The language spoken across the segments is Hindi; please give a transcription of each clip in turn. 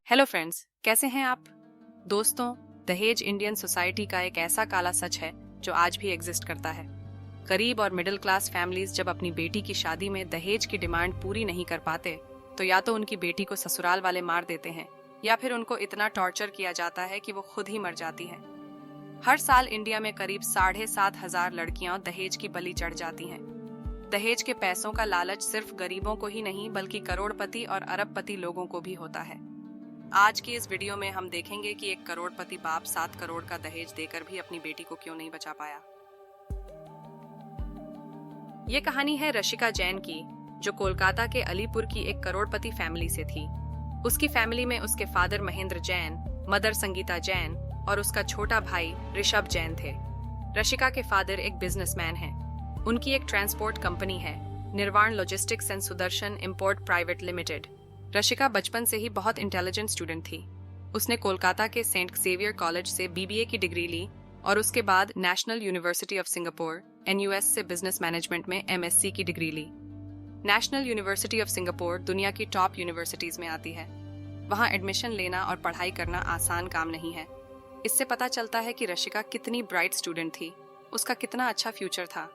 हेलो फ्रेंड्स, कैसे हैं आप? दोस्तों, दहेज इंडियन सोसाइटी का एक ऐसा काला सच है जो आज भी एग्जिस्ट करता है। गरीब और मिडिल क्लास फैमिलीज जब अपनी बेटी की शादी में दहेज की डिमांड पूरी नहीं कर पाते तो या तो उनकी बेटी को ससुराल वाले मार देते हैं या फिर उनको इतना टॉर्चर किया जाता है कि वो खुद ही मर जाती हैं। हर साल इंडिया में करीब 7,500 लड़कियां दहेज की बलि चढ़ जाती हैं। दहेज के पैसों का लालच सिर्फ गरीबों को ही नहीं बल्कि करोड़पति और अरबपति लोगों को भी होता है। आज की इस वीडियो में हम देखेंगे कि एक करोड़पति बाप 7 करोड़ का दहेज देकर भी अपनी बेटी को क्यों नहीं बचा पाया। ये कहानी है रशिका जैन की, जो कोलकाता के अलीपुर की एक करोड़पति फैमिली से थी। उसकी फैमिली में उसके फादर महेंद्र जैन, मदर संगीता जैन और उसका छोटा भाई ऋषभ जैन थे। रशिका के फादर एक बिजनेसमैन हैं। उनकी एक ट्रांसपोर्ट कंपनी है, निर्वाण logistics and Sudarshan import private limited. Rashika बचपन से ही बहुत इंटेलिजेंट स्टूडेंट थी। उसने कोलकाता के सेंट जेवियर कॉलेज से बीबीए की डिग्री ली और उसके बाद national university of Singapore NUS से बिजनेस मैनेजमेंट में MSc की डिग्री ली। नेशनल यूनिवर्सिटी ऑफ सिंगापुर दुनिया की टॉप यूनिवर्सिटीज में आती है। वहाँ एडमिशन लेना और पढ़ाई करना आसान काम नहीं है। इससे पता चलता है कि रशिका कितनी ब्राइट स्टूडेंट थी, उसका कितना अच्छा फ्यूचर था।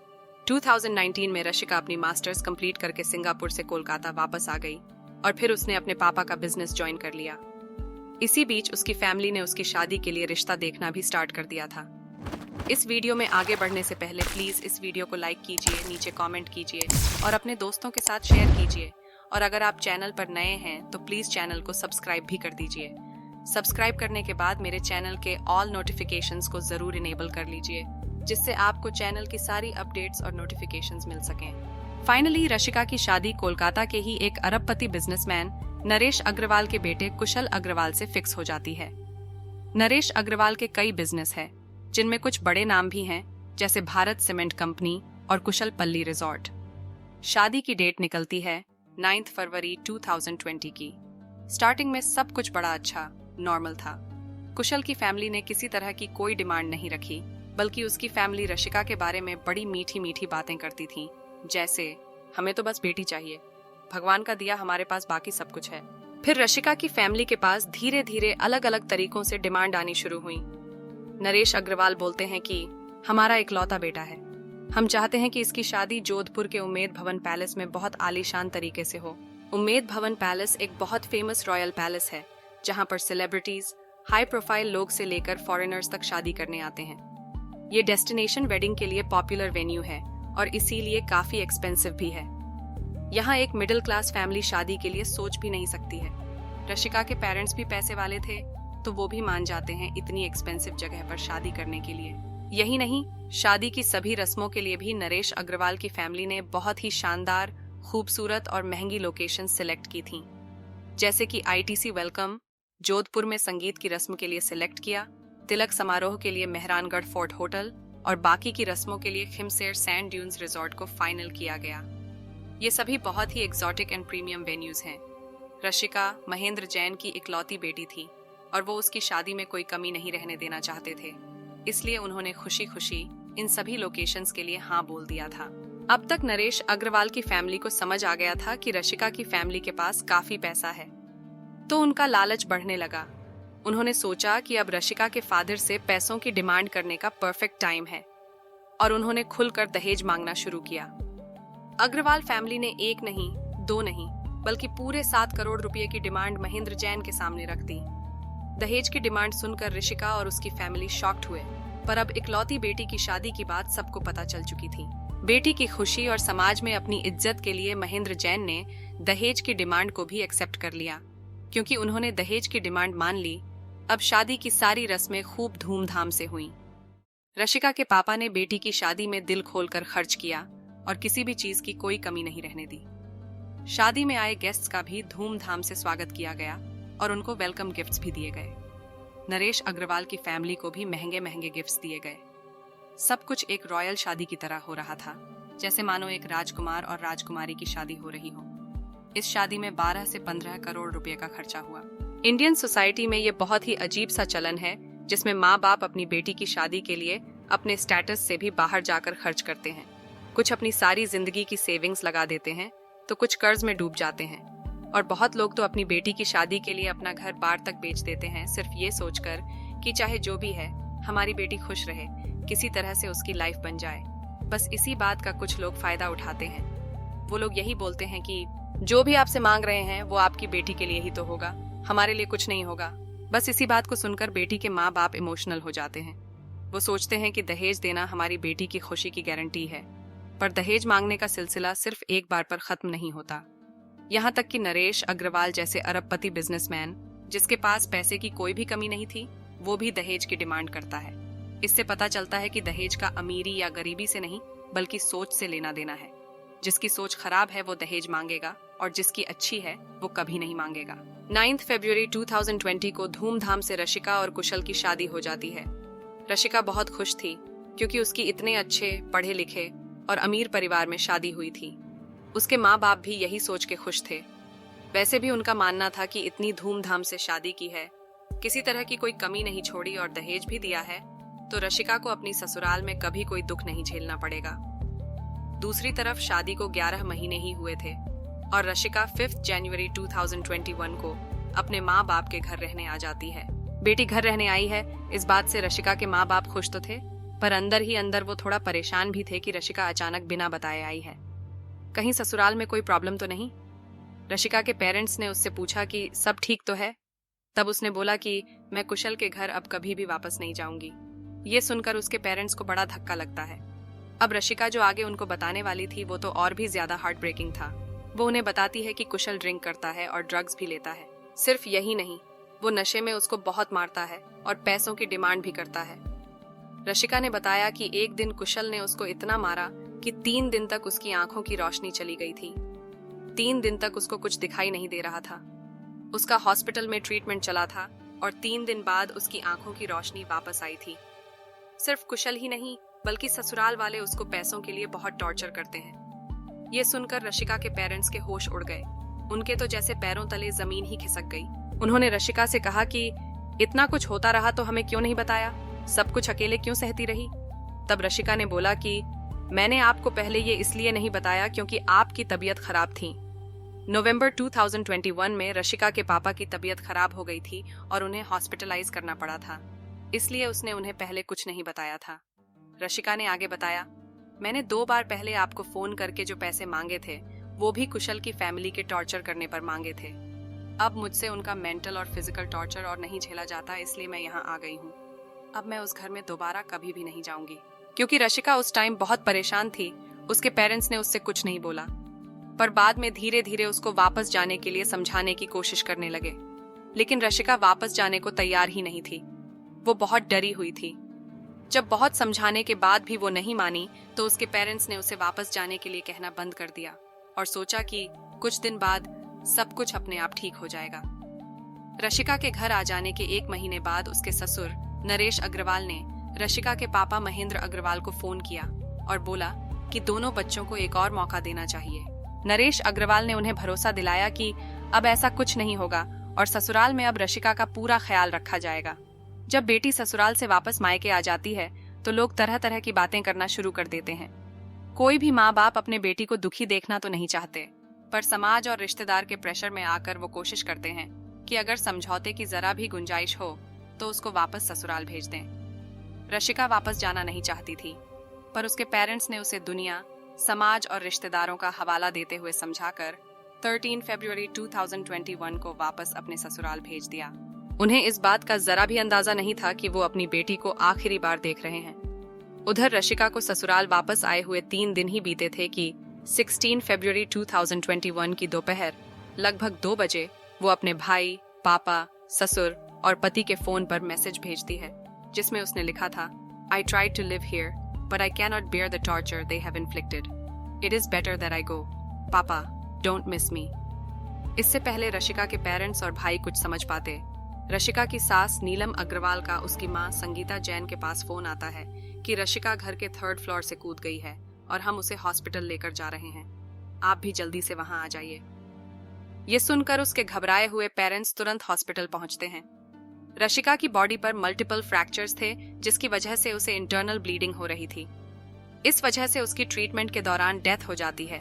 2019 में रशिका अपनी मास्टर्स कंप्लीट करके सिंगापुर से कोलकाता वापस आ गई और फिर उसने अपने पापा का बिजनेस ज्वाइन कर लिया। इसी बीच उसकी फैमिली ने उसकी शादी के लिए रिश्ता देखना भी स्टार्ट कर दिया था। इस वीडियो में आगे बढ़ने से पहले प्लीज इस वीडियो को लाइक कीजिए, नीचे कमेंट कीजिए और अपने दोस्तों के साथ शेयर कीजिए। और अगर आप चैनल पर नए हैं तो प्लीज चैनल को सब्सक्राइब भी कर दीजिए। सब्सक्राइब करने के बाद मेरे चैनल के ऑल नोटिफिकेशंस को जरूर इनेबल कर लीजिए, जिससे आपको चैनल की सारी अपडेट्स और नोटिफिकेशंस मिल सकें। फाइनली रशिका की शादी कोलकाता के ही एक अरबपति बिजनेसमैन नरेश अग्रवाल के बेटे कुशल अग्रवाल से फिक्स हो जाती है। नरेश अग्रवाल के कई बिजनेस हैं, जिनमें कुछ बड़े नाम भी हैं, जैसे भारत सीमेंट कंपनी और कुशल पल्ली रिजॉर्ट। शादी की डेट निकलती है 9 फरवरी 2020 की। स्टार्टिंग में सब कुछ बड़ा अच्छा नॉर्मल था। कुशल की फैमिली ने किसी तरह की कोई डिमांड नहीं रखी, बल्कि उसकी फैमिली रशिका के बारे में बड़ी मीठी मीठी बातें करती थी, जैसे हमें तो बस बेटी चाहिए, भगवान का दिया हमारे पास बाकी सब कुछ है। फिर रशिका की फैमिली के पास धीरे धीरे अलग अलग तरीकों से डिमांड आनी शुरू हुई। नरेश अग्रवाल बोलते हैं कि हमारा इकलौता बेटा है, हम चाहते हैं कि इसकी शादी जोधपुर के उम्मेद भवन पैलेस में बहुत आलीशान तरीके से हो। उम्मेद भवन पैलेस एक बहुत फेमस रॉयल पैलेस है, जहाँ पर सेलिब्रिटीज, हाई प्रोफाइल लोग से लेकर फॉरेनर्स तक शादी करने आते हैं। ये डेस्टिनेशन वेडिंग के लिए पॉपुलर वेन्यू है और इसीलिए काफी एक्सपेंसिव भी है। यहाँ एक मिडिल क्लास फैमिली शादी के लिए सोच भी नहीं सकती है। रशिका के पेरेंट्स भी पैसे वाले थे, तो वो भी मान जाते हैं इतनी एक्सपेंसिव जगह पर शादी करने के लिए। यही नहीं, शादी की सभी रस्मों के लिए भी नरेश अग्रवाल की फैमिली ने बहुत ही शानदार, खूबसूरत और महंगी लोकेशन सिलेक्ट की थी, जैसे कि ITC वेलकम जोधपुर में संगीत की रस्म के लिए सिलेक्ट किया, तिलक समारोह के लिए मेहरानगढ़ फोर्ट होटल और बाकी की रस्मों के लिए खिमसेर सैंड ड्यून्स रिजॉर्ट को फाइनल किया गया। ये सभी बहुत ही एक्सोटिक एंड प्रीमियम वेन्यूज हैं। रशिका महेंद्र जैन की इकलौती बेटी थी और वो उसकी शादी में कोई कमी नहीं रहने देना चाहते थे, इसलिए उन्होंने खुशी खुशी इन सभी लोकेशंस के लिए हाँ बोल दिया था। अब तक नरेश अग्रवाल की फैमिली को समझ आ गया था कि रशिका की फैमिली के पास काफी पैसा है, तो उनका लालच बढ़ने लगा। उन्होंने सोचा कि अब रशिका के फादर से पैसों की डिमांड करने का परफेक्ट टाइम है और उन्होंने खुलकर दहेज मांगना शुरू किया। अग्रवाल फैमिली ने एक नहीं, दो नहीं, बल्कि पूरे 7 करोड़ रुपए की डिमांड महेंद्र जैन के सामने रख दी। दहेज की डिमांड सुनकर ऋषिका और उसकी फैमिली शॉक्ड हुए, पर अब इकलौती बेटी की शादी की बात सबको पता चल चुकी थी। बेटी की खुशी और समाज में अपनी इज्जत के लिए महेंद्र जैन ने दहेज की डिमांड को भी एक्सेप्ट कर लिया। क्योंकि उन्होंने दहेज की डिमांड मान ली, अब शादी की सारी रस्में खूब धूमधाम से हुईं। रशिका के पापा ने बेटी की शादी में दिल खोलकर खर्च किया और किसी भी चीज की कोई कमी नहीं रहने दी। शादी में आए गेस्ट्स का भी धूमधाम से स्वागत किया गया और उनको वेलकम गिफ्ट्स भी दिए गए। नरेश अग्रवाल की फैमिली को भी महंगे महंगे गिफ्ट्स दिए गए। सब कुछ एक रॉयल शादी की तरह हो रहा था, जैसे मानो एक राजकुमार और राजकुमारी की शादी हो रही हो। इस शादी में 12 से 15 करोड़ रुपए का खर्चा हुआ। इंडियन सोसाइटी में ये बहुत ही अजीब सा चलन है, जिसमें माँ बाप अपनी बेटी की शादी के लिए अपने स्टेटस से भी बाहर जाकर खर्च करते हैं। कुछ अपनी सारी जिंदगी की सेविंग्स लगा देते हैं, तो कुछ कर्ज में डूब जाते हैं। और बहुत लोग तो अपनी बेटी की शादी के लिए अपना घर बार तक बेच देते हैं, सिर्फ ये सोचकर कि चाहे जो भी है हमारी बेटी खुश रहे, किसी तरह से उसकी लाइफ बन जाए। बस इसी बात का कुछ लोग फायदा उठाते हैं। वो लोग यही बोलते हैं कि जो भी आपसे मांग रहे हैं वो आपकी बेटी के लिए ही तो होगा, हमारे लिए कुछ नहीं होगा। बस इसी बात को सुनकर बेटी के माँ बाप इमोशनल हो जाते हैं। वो सोचते हैं कि दहेज देना हमारी बेटी की खुशी की गारंटी है। पर दहेज मांगने का सिलसिला सिर्फ एक बार पर खत्म नहीं होता। यहाँ तक कि नरेश अग्रवाल जैसे अरबपति बिजनेसमैन, जिसके पास पैसे की कोई भी कमी नहीं थी, वो भी दहेज की डिमांड करता है। इससे पता चलता है कि दहेज का अमीरी या गरीबी से नहीं बल्कि सोच से लेना देना है। जिसकी सोच खराब है वो दहेज मांगेगा और जिसकी अच्छी है वो कभी नहीं मांगेगा। 9 फरवरी 2020 को धूमधाम से रशिका और कुशल की शादी हो जाती है। रशिका बहुत खुश थी क्योंकि उसकी इतने अच्छे पढ़े लिखे और अमीर परिवार में शादी हुई थी। उसके माँ बाप भी यही सोच के खुश थे। वैसे भी उनका मानना था कि इतनी धूमधाम से शादी की है, किसी तरह की कोई कमी नहीं छोड़ी और दहेज भी दिया है, तो रशिका को अपनी ससुराल में कभी कोई दुख नहीं झेलना पड़ेगा। दूसरी तरफ शादी को 11 महीने ही हुए थे और रशिका 5 जनवरी 2021 को अपने माँ बाप के घर रहने आ जाती है। बेटी घर रहने आई है, इस बात से रशिका के माँ बाप खुश तो थे, पर अंदर ही अंदर वो थोड़ा परेशान भी थे कि रशिका अचानक बिना बताए आई है। कहीं ससुराल में कोई प्रॉब्लम तो नहीं? रशिका के पेरेंट्स ने उससे पूछा कि सब ठीक तो है। तब उसने बोला कि मैं कुशल के घर अब कभी भी वापस नहीं जाऊंगी। ये सुनकर उसके पेरेंट्स को बड़ा धक्का लगता है। अब रशिका जो आगे उनको बताने वाली थी वो तो और भी ज्यादा हार्ट ब्रेकिंग था। वो उन्हें बताती है कि कुशल ड्रिंक करता है और ड्रग्स भी लेता है। सिर्फ यही नहीं, वो नशे में उसको बहुत मारता है और पैसों की डिमांड भी करता है। रशिका ने बताया कि एक दिन कुशल ने उसको इतना मारा कि 3 दिन तक उसकी आंखों की रोशनी चली गई थी। 3 दिन तक उसको कुछ दिखाई नहीं दे रहा था। उसका हॉस्पिटल में ट्रीटमेंट चला था और 3 दिन बाद उसकी आंखों की रोशनी वापस आई थी। सिर्फ कुशल ही नहीं बल्कि ससुराल वाले उसको पैसों के लिए बहुत टॉर्चर करते हैं। ये सुनकर रशिका के पेरेंट्स के होश उड़ गए। उनके तो जैसे पैरों तले जमीन ही खिसक गई। उन्होंने रशिका से कहा कि इतना कुछ होता रहा तो हमें क्यों नहीं बताया, सब कुछ अकेले क्यों सहती रही? तब रशिका ने बोला कि मैंने आपको पहले ये इसलिए नहीं बताया क्योंकि आपकी तबीयत खराब थी। नवंबर 2021 में रशिका के पापा की तबीयत खराब हो गई थी और उन्हें हॉस्पिटलाइज करना पड़ा था, इसलिए उसने उन्हें पहले कुछ नहीं बताया था। रशिका ने आगे बताया, मैंने 2 बार पहले आपको फोन करके जो पैसे मांगे थे वो भी कुशल की फैमिली के टॉर्चर करने पर मांगे थे। अब मुझसे उनका मेंटल और फिजिकल टॉर्चर और नहीं झेला जाता, इसलिए मैं यहाँ आ गई हूँ। अब मैं उस घर में दोबारा कभी भी नहीं जाऊंगी। क्योंकि रशिका उस टाइम बहुत परेशान थी, उसके पेरेंट्स ने उससे कुछ नहीं बोला, पर बाद में धीरे धीरे उसको वापस जाने के लिए समझाने की कोशिश करने लगे। लेकिन रशिका वापस जाने को तैयार ही नहीं थी। वो बहुत डरी हुई थी। जब बहुत समझाने के बाद भी वो नहीं मानी तो उसके पेरेंट्स ने उसे वापस जाने के लिए कहना बंद कर दिया और सोचा कि कुछ दिन बाद सब कुछ अपने आप ठीक हो जाएगा। रशिका के घर आ जाने के 1 महीने बाद उसके ससुर नरेश अग्रवाल ने रशिका के पापा महेंद्र अग्रवाल को फोन किया और बोला कि दोनों बच्चों को एक और मौका देना चाहिए। नरेश अग्रवाल ने उन्हें भरोसा दिलाया कि अब ऐसा कुछ नहीं होगा और ससुराल में अब रशिका का पूरा ख्याल रखा जाएगा। जब बेटी ससुराल से वापस मायके आ जाती है तो लोग तरह तरह की बातें करना शुरू कर देते हैं। कोई भी माँ बाप अपने बेटी को दुखी देखना तो नहीं चाहते, पर समाज और रिश्तेदार के प्रेशर में आकर वो कोशिश करते हैं कि अगर समझौते की जरा भी गुंजाइश हो तो उसको वापस ससुराल भेज दें। रशिका वापस जाना नहीं चाहती थी, पर उसके पेरेंट्स ने उसे दुनिया, समाज और रिश्तेदारों का हवाला देते हुए समझाकर 13 फरवरी 2021 को वापस अपने ससुराल भेज दिया। उन्हें इस बात का जरा भी अंदाजा नहीं था कि वो अपनी बेटी को आखिरी बार देख रहे हैं। उधर रशिका को ससुराल वापस आए हुए 3 दिन ही बीते थे कि 16 फरवरी 2021 की दोपहर लगभग 2 बजे वो अपने भाई, पापा, ससुर और पति के फोन पर मैसेज भेजती है, जिसमें उसने लिखा था, I tried to live here, but I cannot bear the torture they have inflicted. It is better that I go. Papa, don't miss me. इससे पहले रशिका के पेरेंट्स और भाई कुछ समझ पाते, रशिका की सास नीलम अग्रवाल का उसकी माँ संगीता जैन के पास फोन आता है कि रशिका घर के 3rd फ्लोर से कूद गई है और हम उसे हॉस्पिटल लेकर जा रहे हैं, आप भी जल्दी से वहां आ जाइए। ये सुनकर उसके घबराए हुए पेरेंट्स तुरंत हॉस्पिटल पहुंचते हैं। रशिका की बॉडी पर मल्टीपल फ्रैक्चर्स थे, जिसकी वजह से उसे इंटरनल ब्लीडिंग हो रही थी। इस वजह से उसकी ट्रीटमेंट के दौरान डेथ हो जाती है।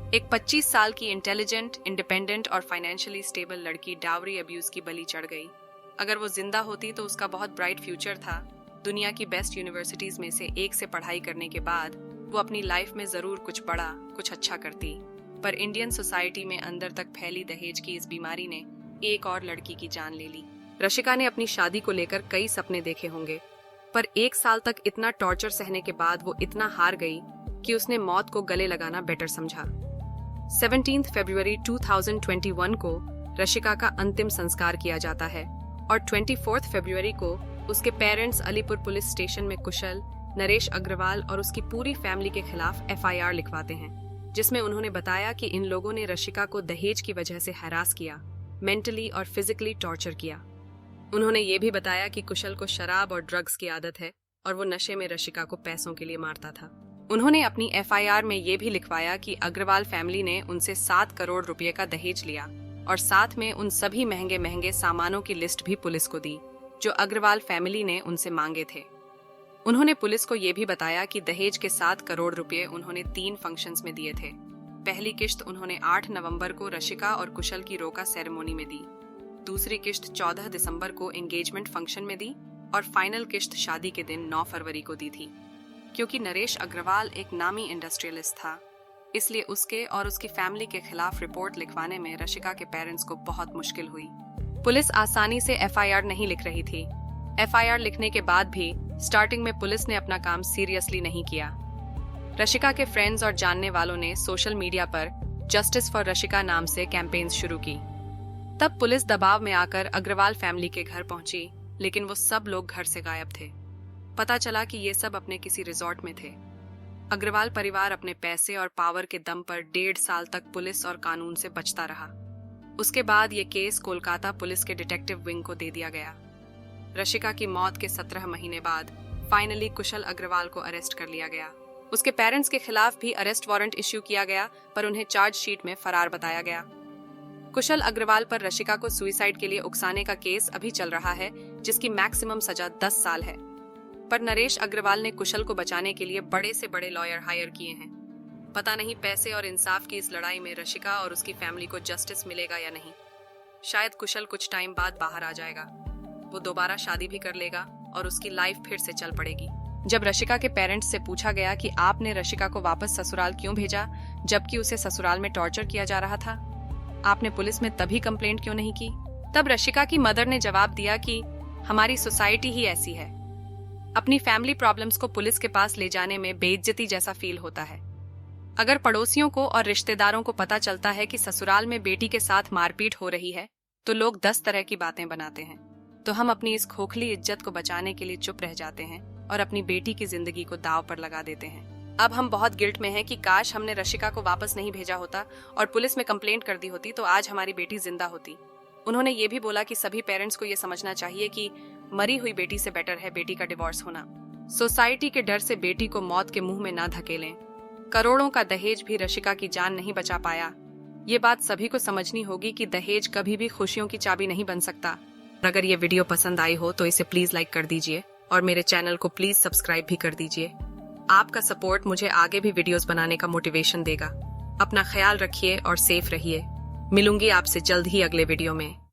एक 25 साल की इंटेलिजेंट, इंडिपेंडेंट और फाइनेंशियली स्टेबल लड़की डावरी अब्यूज की बलि चढ़ गई। अगर वो जिंदा होती तो उसका बहुत ब्राइट फ्यूचर था। दुनिया की बेस्ट यूनिवर्सिटीज में से एक से पढ़ाई करने के बाद वो अपनी लाइफ में जरूर कुछ बड़ा, कुछ अच्छा करती। पर इंडियन सोसाइटी में अंदर तक फैली दहेज की इस बीमारी ने एक और लड़की की जान ले ली। रशिका ने अपनी शादी को लेकर कई सपने देखे होंगे, पर 1 साल तक इतना टॉर्चर सहने के बाद वो इतना हार गई कि उसने मौत को गले लगाना बेटर समझा। 17 फरवरी 2021 को रशिका का अंतिम संस्कार किया जाता है और 24 फरवरी को उसके पेरेंट्स अलीपुर पुलिस स्टेशन में कुशल, नरेश अग्रवाल और उसकी पूरी फैमिली के खिलाफ FIR लिखवाते हैं, जिसमें उन्होंने बताया कि इन लोगों ने रशिका को दहेज की वजह से हैरास किया, मेंटली और फिजिकली टॉर्चर किया। उन्होंने ये भी बताया कि कुशल को शराब और ड्रग्स की आदत है और वो नशे में रशिका को पैसों के लिए मारता था। उन्होंने अपनी FIR में ये भी लिखवाया कि अग्रवाल फैमिली ने उनसे 7 करोड़ रुपए का दहेज लिया और साथ में उन सभी महंगे महंगे सामानों की लिस्ट भी पुलिस को दी जो अग्रवाल फैमिली ने उनसे मांगे थे। उन्होंने पुलिस को ये भी बताया कि दहेज के 7 करोड़ रुपए उन्होंने 3 फंक्शंस में दिए थे। पहली किश्त उन्होंने 8 नवंबर को रशिका और कुशल की रोका सेरेमोनी में दी, दूसरी किश्त 14 दिसंबर को एंगेजमेंट फंक्शन में दी और फाइनल किश्त शादी के दिन 9 फरवरी को दी थी। क्योंकि नरेश अग्रवाल एक नामी इंडस्ट्रियलिस्ट था, इसलिए उसके और उसकी फैमिली के खिलाफ रिपोर्ट लिखवाने में रशिका के पेरेंट्स को बहुत मुश्किल हुई। पुलिस आसानी से FIR नहीं लिख रही थी। FIR लिखने के बाद भी स्टार्टिंग में पुलिस ने अपना काम सीरियसली नहीं किया। रशिका के फ्रेंड्स और जानने वालों ने सोशल मीडिया पर जस्टिस फॉर रशिका नाम से कैंपेन्स शुरू की। तब पुलिस दबाव में आकर अग्रवाल फैमिली के घर पहुंची, लेकिन वो सब लोग घर से गायब थे। पता चला कि ये सब अपने किसी रिजॉर्ट में थे। अग्रवाल परिवार अपने पैसे और पावर के दम पर 1.5 साल तक पुलिस और कानून से बचता रहा। उसके बाद ये केस कोलकाता पुलिस के डिटेक्टिव विंग को दे दिया गया। रशिका की मौत के 17 महीने बाद फाइनली कुशल अग्रवाल को अरेस्ट कर लिया गया। उसके पेरेंट्स के खिलाफ भी अरेस्ट वारंट इश्यू किया गया, पर उन्हें चार्जशीट में फरार बताया गया। कुशल अग्रवाल पर रशिका को सुसाइड के लिए उकसाने का केस अभी चल रहा है, जिसकी मैक्सिमम सजा 10 साल है। पर नरेश अग्रवाल ने कुशल को बचाने के लिए बड़े से बड़े लॉयर हायर किए हैं। पता नहीं पैसे और इंसाफ की इस लड़ाई में रशिका और उसकी फैमिली को जस्टिस मिलेगा या नहीं। शायद कुशल कुछ टाइम बाद बाहर आ जाएगा, वो दोबारा शादी भी कर लेगा और उसकी लाइफ फिर से चल पड़ेगी। जब रशिका के पेरेंट्स से पूछा गया कि आपने रशिका को वापस ससुराल क्यों भेजा जबकि उसे ससुराल में टॉर्चर किया जा रहा था, आपने पुलिस में तभी कंप्लेंट क्यों नहीं की, तब रशिका की मदर ने जवाब दिया कि हमारी सोसाइटी ही ऐसी है। अपनी फैमिली प्रॉब्लम्स को पुलिस के पास ले जाने में बेइज्जती जैसा फील होता है। अगर पड़ोसियों को और रिश्तेदारों को पता चलता है कि ससुराल में बेटी के साथ मारपीट हो रही है तो लोग 10 तरह की बातें बनाते हैं। तो हम अपनी इस खोखली इज्जत को बचाने के लिए चुप रह जाते हैं और अपनी बेटी की जिंदगी को दांव पर लगा देते हैं। अब हम बहुत गिल्ट में हैं कि काश हमने रशिका को वापस नहीं भेजा होता और पुलिस में कंप्लेंट कर दी होती तो आज हमारी बेटी जिंदा होती। उन्होंने ये भी बोला कि सभी पेरेंट्स को ये समझना चाहिए कि मरी हुई बेटी से बेटर है बेटी का डिवोर्स होना। सोसाइटी के डर से बेटी को मौत के मुंह में ना धकेलें। करोड़ों का दहेज भी रशिका की जान नहीं बचा पाया। ये बात सभी को समझनी होगी कि दहेज कभी भी खुशियों की चाबी नहीं बन सकता। अगर ये वीडियो पसंद आई हो तो इसे प्लीज लाइक कर दीजिए और मेरे चैनल को प्लीज सब्सक्राइब भी कर दीजिए। आपका सपोर्ट मुझे आगे भी वीडियोस बनाने का मोटिवेशन देगा। अपना ख्याल रखिए और सेफ रहिए। मिलूंगी आपसे जल्द ही अगले वीडियो में।